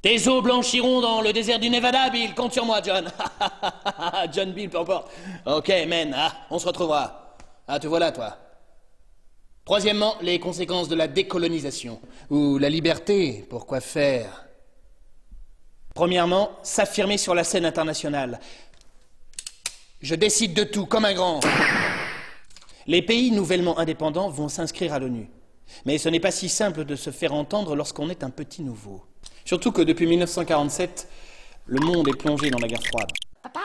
Tes eaux blanchiront dans le désert du Nevada, Bill. Compte sur moi, John. John Bill, peu importe. Ok, man, on se retrouvera. Te voilà, toi. Troisièmement, les conséquences de la décolonisation. Ou la liberté, pourquoi faire? Premièrement, s'affirmer sur la scène internationale. Je décide de tout, comme un grand. Les pays nouvellement indépendants vont s'inscrire à l'ONU. Mais ce n'est pas si simple de se faire entendre lorsqu'on est un petit nouveau. Surtout que depuis 1947, le monde est plongé dans la guerre froide. Papa,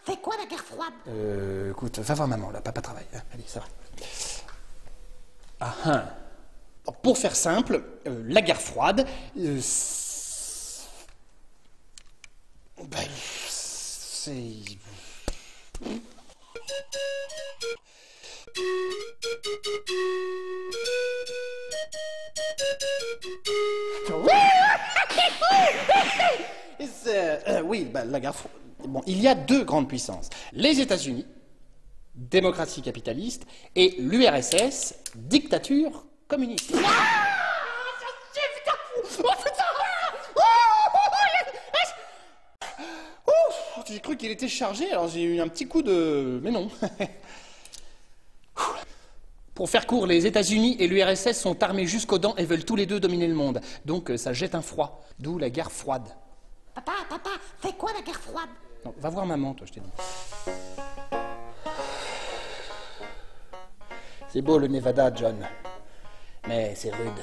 c'est quoi la guerre froide? Écoute, va voir maman, là, papa travaille. Allez, ça va. Pour faire simple, la guerre froide, c'est... oui, la guerre froide. Bon, il y a deux grandes puissances. Les États-Unis, démocratie capitaliste, et l'URSS, dictature communiste. J'ai cru qu'il était chargé, alors j'ai eu un petit coup de... Mais non. Pour faire court, les États-Unis et l'URSS sont armés jusqu'aux dents et veulent tous les deux dominer le monde. Donc ça jette un froid, d'où la guerre froide. Papa, c'est quoi la guerre froide? Non, va voir maman, toi, je t'ai dit. C'est beau le Nevada, John. Mais c'est rude.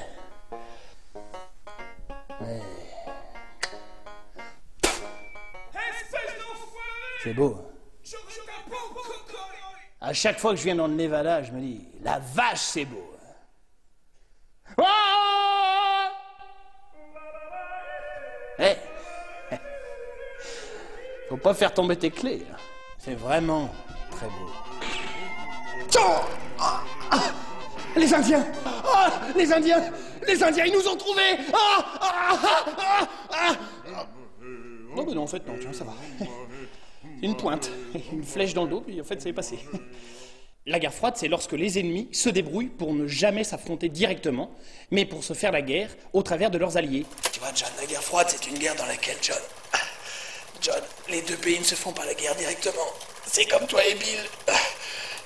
Mais... C'est beau. À chaque fois que je viens dans le Nevada, je me dis, la vache, c'est beau. Faut pas faire tomber tes clés. C'est vraiment très beau. Les Indiens! Les Indiens! Les Indiens, ils nous ont trouvés! Non, mais non, en fait, non, tiens, ça va. C'est une pointe, une flèche dans le dos, puis en fait, ça est passé. La guerre froide, c'est lorsque les ennemis se débrouillent pour ne jamais s'affronter directement, mais pour se faire la guerre au travers de leurs alliés. Tu vois, John, la guerre froide, c'est une guerre dans laquelle, John, les deux pays ne se font pas la guerre directement. C'est comme toi et Bill.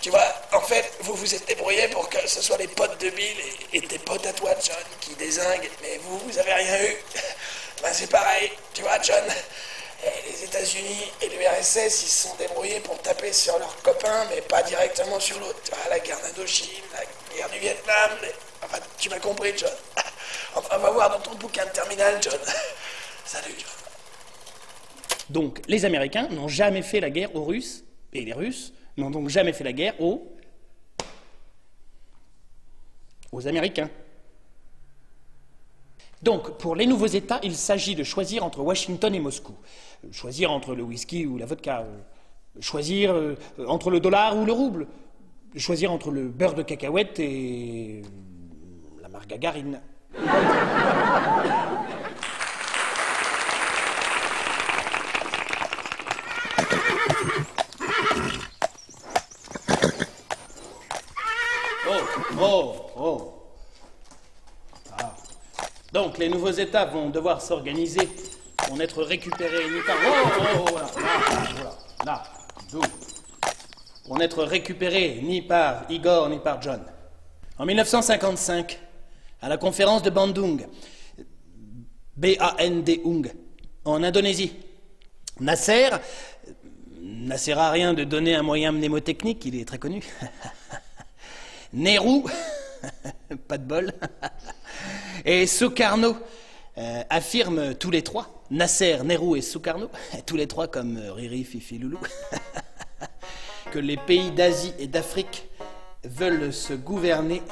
Tu vois, en fait, vous vous êtes débrouillés pour que ce soit les potes de Bill et tes potes à toi, John, qui dézinguent, mais vous avez rien eu. Ben c'est pareil, tu vois, John. Les États-Unis et l'URSS, ils se sont débrouillés pour taper sur leurs copains, mais pas directement sur l'autre. Tu vois, la guerre d'Indochine, la guerre du Vietnam, enfin, tu m'as compris, John. Enfin, va voir dans ton bouquin de terminale, John. Salut, John. Donc, les Américains n'ont jamais fait la guerre aux Russes, et les Russes n'ont donc jamais fait la guerre aux Américains. Donc, pour les nouveaux États, il s'agit de choisir entre Washington et Moscou. Choisir entre le whisky ou la vodka. Choisir entre le dollar ou le rouble. Choisir entre le beurre de cacahuète et la margarine. Oh. Donc, les nouveaux États vont devoir s'organiser pour n'être récupérés ni par... Là, pour n'être récupérés ni par Igor ni par John. En 1955, à la conférence de Bandung, B-A-N-D-U-N-G, en Indonésie, n'a sert à rien de donner un moyen mnémotechnique, il est très connu. Nehru, pas de bol, et Sukarno affirment tous les trois, Nasser, Nehru et Sukarno, tous les trois comme Riri, Fifi, Loulou, que les pays d'Asie et d'Afrique veulent se gouverner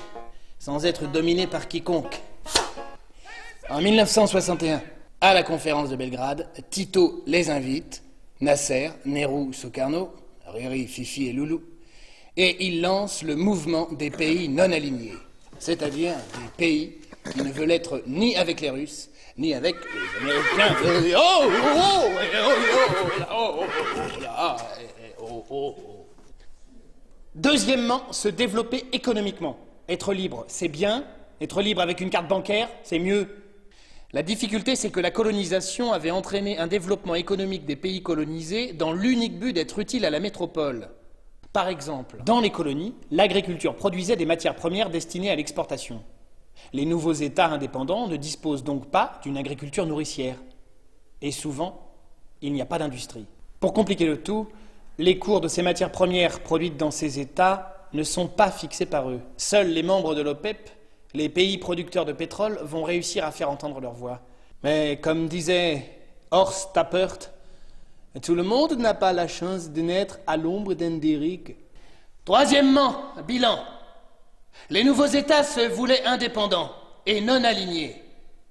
sans être dominés par quiconque. En 1961, à la conférence de Belgrade, Tito les invite, Nasser, Nehru, Sukarno, Riri, Fifi et Loulou, et il lance le mouvement des pays non alignés, c'est-à-dire des pays qui ne veulent être ni avec les Russes, ni avec les Américains. Deuxièmement, se développer économiquement. Être libre, c'est bien. Être libre avec une carte bancaire, c'est mieux. La difficulté, c'est que la colonisation avait entraîné un développement économique des pays colonisés dans l'unique but d'être utile à la métropole. Par exemple, dans les colonies, l'agriculture produisait des matières premières destinées à l'exportation. Les nouveaux États indépendants ne disposent donc pas d'une agriculture nourricière. Et souvent, il n'y a pas d'industrie. Pour compliquer le tout, les cours de ces matières premières produites dans ces États ne sont pas fixés par eux. Seuls les membres de l'OPEP, les pays producteurs de pétrole, vont réussir à faire entendre leur voix. Mais comme disait Horst Tappert, tout le monde n'a pas la chance de naître à l'ombre d'un Derrick. Troisièmement, bilan. Les nouveaux États se voulaient indépendants et non alignés.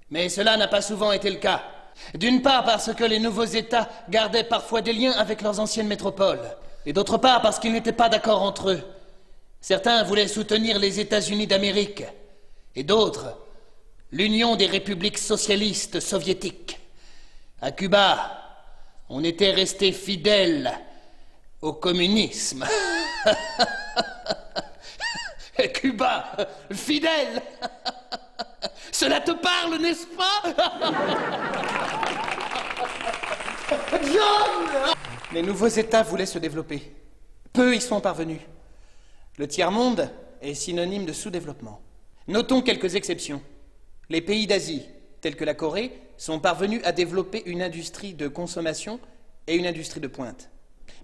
Mais cela n'a pas souvent été le cas. D'une part parce que les nouveaux États gardaient parfois des liens avec leurs anciennes métropoles, et d'autre part parce qu'ils n'étaient pas d'accord entre eux. Certains voulaient soutenir les États-Unis d'Amérique, et d'autres, l'Union des républiques socialistes soviétiques. À Cuba, on était resté fidèle au communisme. Cuba, fidèle. Cela te parle, n'est-ce pas? John! Les nouveaux États voulaient se développer. Peu y sont parvenus. Le tiers-monde est synonyme de sous-développement. Notons quelques exceptions. Les pays d'Asie, tels que la Corée, sont parvenus à développer une industrie de consommation et une industrie de pointe.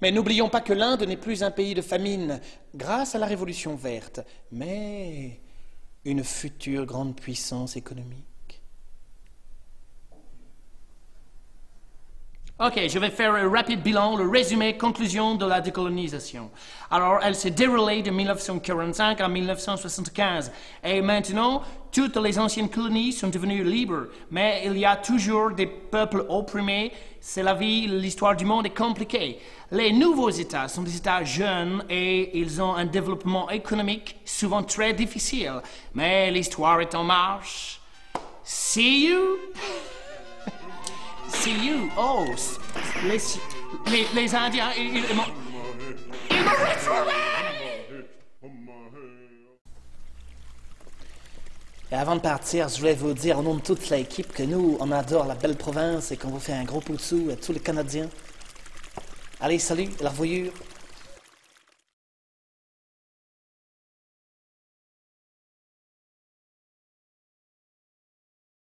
Mais n'oublions pas que l'Inde n'est plus un pays de famine grâce à la Révolution verte, mais une future grande puissance économique. Ok, je vais faire un rapide bilan, le résumé, conclusion de la décolonisation. Alors, elle s'est déroulée de 1945 à 1975. Et maintenant, toutes les anciennes colonies sont devenues libres. Mais il y a toujours des peuples opprimés. C'est la vie, l'histoire du monde est compliquée. Les nouveaux États sont des États jeunes et ils ont un développement économique souvent très difficile. Mais l'histoire est en marche. See you? See you. Oh, les Indiens, ils m'ont retrouvé! Et avant de partir, je voulais vous dire au nom de toute l'équipe que nous, on adore la belle province et qu'on vous fait un gros poussou à tous les Canadiens. Allez, salut, la revoyure.